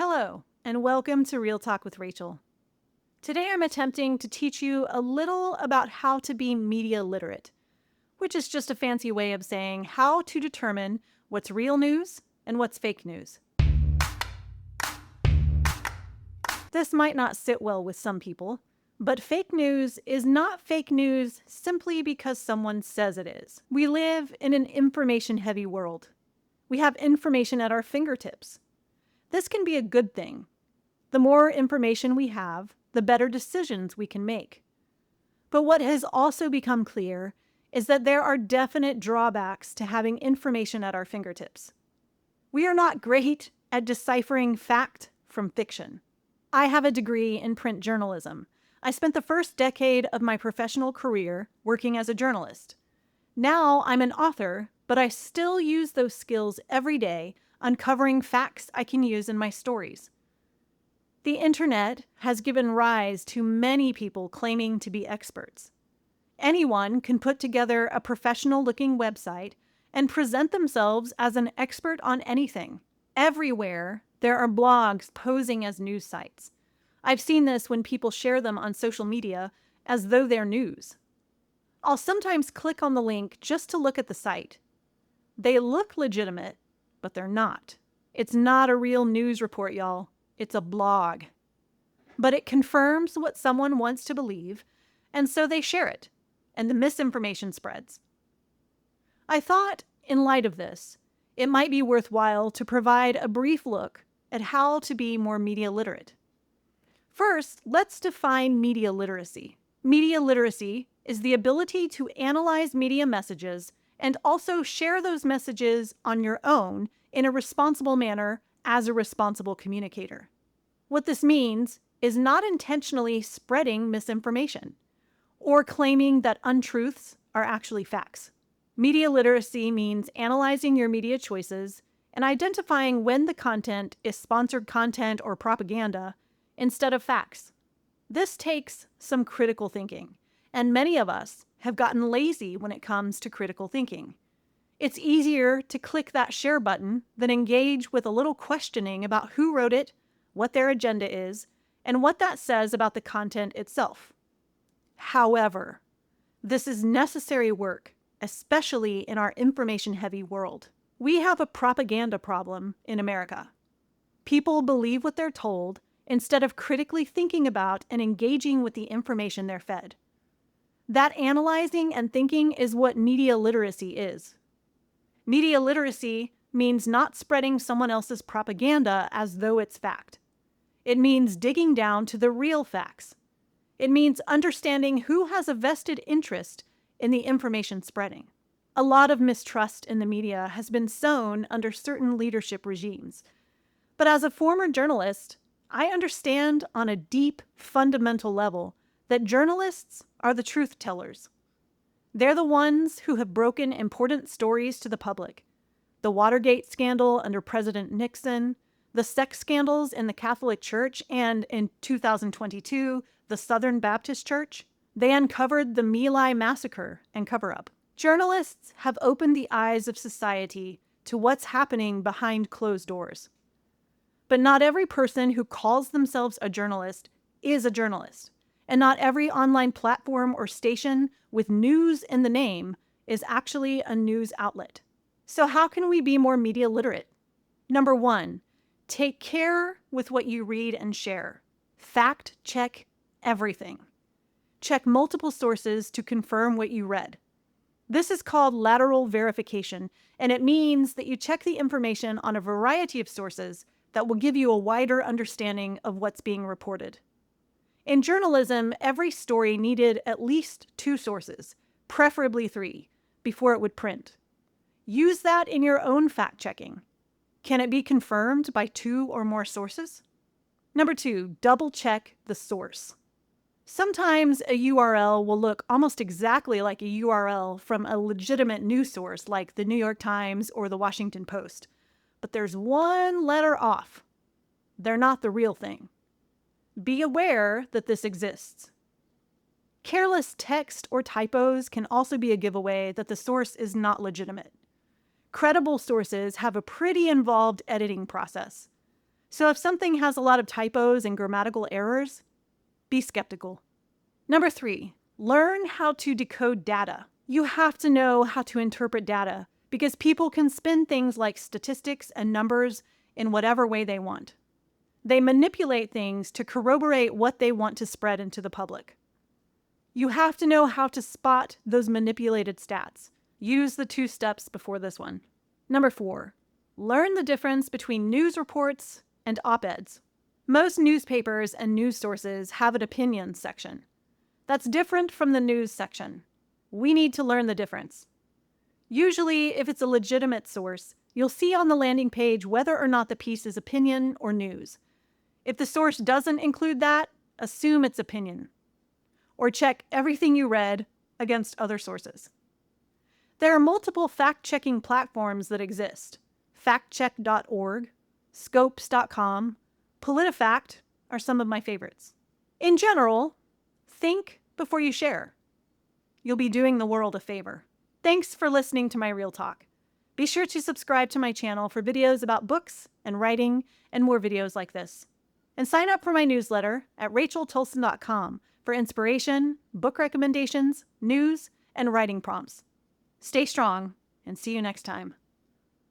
Hello, and welcome to Real Talk with Rachel. Today I'm attempting to teach you a little about how to be media literate, which is just a fancy way of saying how to determine what's real news and what's fake news. This might not sit well with some people, but fake news is not fake news simply because someone says it is. We live in an information-heavy world. We have information at our fingertips. This can be a good thing. The more information we have, the better decisions we can make. But what has also become clear is that there are definite drawbacks to having information at our fingertips. We are not great at deciphering fact from fiction. I have a degree in print journalism. I spent the first decade of my professional career working as a journalist. Now I'm an author, but I still use those skills every day, uncovering facts I can use in my stories. The internet has given rise to many people claiming to be experts. Anyone can put together a professional-looking website and present themselves as an expert on anything. Everywhere, there are blogs posing as news sites. I've seen this when people share them on social media as though they're news. I'll sometimes click on the link just to look at the site. They look legitimate, but they're not. It's not a real news report, y'all. It's a blog. But it confirms what someone wants to believe, and so they share it, and the misinformation spreads. I thought, in light of this, it might be worthwhile to provide a brief look at how to be more media literate. First, let's define media literacy. Media literacy is the ability to analyze media messages and also share those messages on your own in a responsible manner as a responsible communicator. What this means is not intentionally spreading misinformation or claiming that untruths are actually facts. Media literacy means analyzing your media choices and identifying when the content is sponsored content or propaganda instead of facts. This takes some critical thinking, and many of us have gotten lazy when it comes to critical thinking. It's easier to click that share button than engage with a little questioning about who wrote it, what their agenda is, and what that says about the content itself. However, this is necessary work, especially in our information-heavy world. We have a propaganda problem in America. People believe what they're told instead of critically thinking about and engaging with the information they're fed. That analyzing and thinking is what media literacy is. Media literacy means not spreading someone else's propaganda as though it's fact. It means digging down to the real facts. It means understanding who has a vested interest in the information spreading. A lot of mistrust in the media has been sown under certain leadership regimes. But as a former journalist, I understand on a deep, fundamental level that journalists are the truth tellers. They're the ones who have broken important stories to the public. The Watergate scandal under President Nixon, the sex scandals in the Catholic Church, and in 2022, the Southern Baptist Church. They uncovered the My Lai massacre and cover-up. Journalists have opened the eyes of society to what's happening behind closed doors. But not every person who calls themselves a journalist is a journalist. And not every online platform or station with news in the name is actually a news outlet. So how can we be more media literate? Number one, take care with what you read and share. Fact check everything. Check multiple sources to confirm what you read. This is called lateral verification, and it means that you check the information on a variety of sources that will give you a wider understanding of what's being reported. In journalism, every story needed at least 2 sources, preferably 3, before it would print. Use that in your own fact-checking. Can it be confirmed by 2 or more sources? Number 2, double-check the source. Sometimes a URL will look almost exactly like a URL from a legitimate news source like the New York Times or the Washington Post, but there's one letter off. They're not the real thing. Be aware that this exists. Careless text or typos can also be a giveaway that the source is not legitimate. Credible sources have a pretty involved editing process. So if something has a lot of typos and grammatical errors, be skeptical. Number 3, learn how to decode data. You have to know how to interpret data because people can spin things like statistics and numbers in whatever way they want. They manipulate things to corroborate what they want to spread into the public. You have to know how to spot those manipulated stats. Use the 2 steps before this one. Number 4, learn the difference between news reports and op-eds. Most newspapers and news sources have an opinions section. That's different from the news section. We need to learn the difference. Usually, if it's a legitimate source, you'll see on the landing page whether or not the piece is opinion or news. If the source doesn't include that, assume it's opinion. Or check everything you read against other sources. There are multiple fact-checking platforms that exist. Factcheck.org, Scopes.com, PolitiFact are some of my favorites. In general, think before you share. You'll be doing the world a favor. Thanks for listening to my Real Talk. Be sure to subscribe to my channel for videos about books and writing and more videos like this. And sign up for my newsletter at racheltolson.com for inspiration, book recommendations, news, and writing prompts. Stay strong, and see you next time.